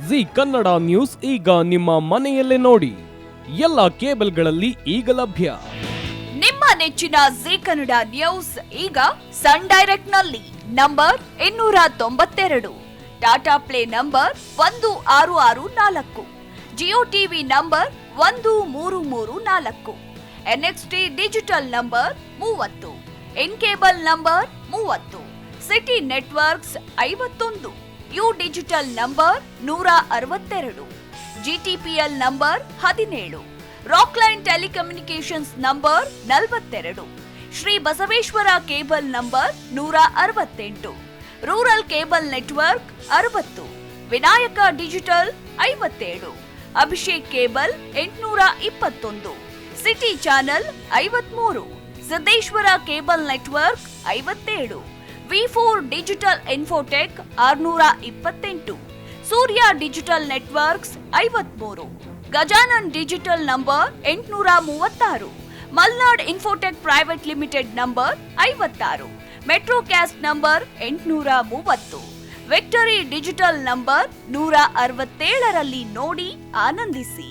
G Kannada news ಈಗ ನಿಮ್ಮ ಮನೆಯಲ್ಲೇ ನೋಡಿ. ಎಲ್ಲ ಕೇಬಲ್ಗಳಲ್ಲಿ ಈಗ ಲಭ್ಯ. ನಿಮ್ಮ ನೆಚ್ಚಿನ ಜಿ ಕನ್ನಡ ನ್ಯೂಸ್ ಈಗ ಸನ್ ಡೈರೆಕ್ಟ್ ನಲ್ಲಿ number 292, Tata play number 1664, Jio TV number 1334, NXT digital number 30, in cable number 30, city networks 51, U digital number 162, GTPL number 17, Rockline telecommunications number 42, Shri Basaveshwara cable number 168, rural cable network 60, Vinayaka digital 57, Abhishek cable 821, city channel 53, Siddeshwara cable network 57, V4 digital Infotech 628, Surya digital networks 53, Gajanan digital number 836, Malnad infotech private limited number 56, metrocast number 830, victory digital number 167ರಲ್ಲಿ ನೋಡಿ ಆನಂದಿಸಿ.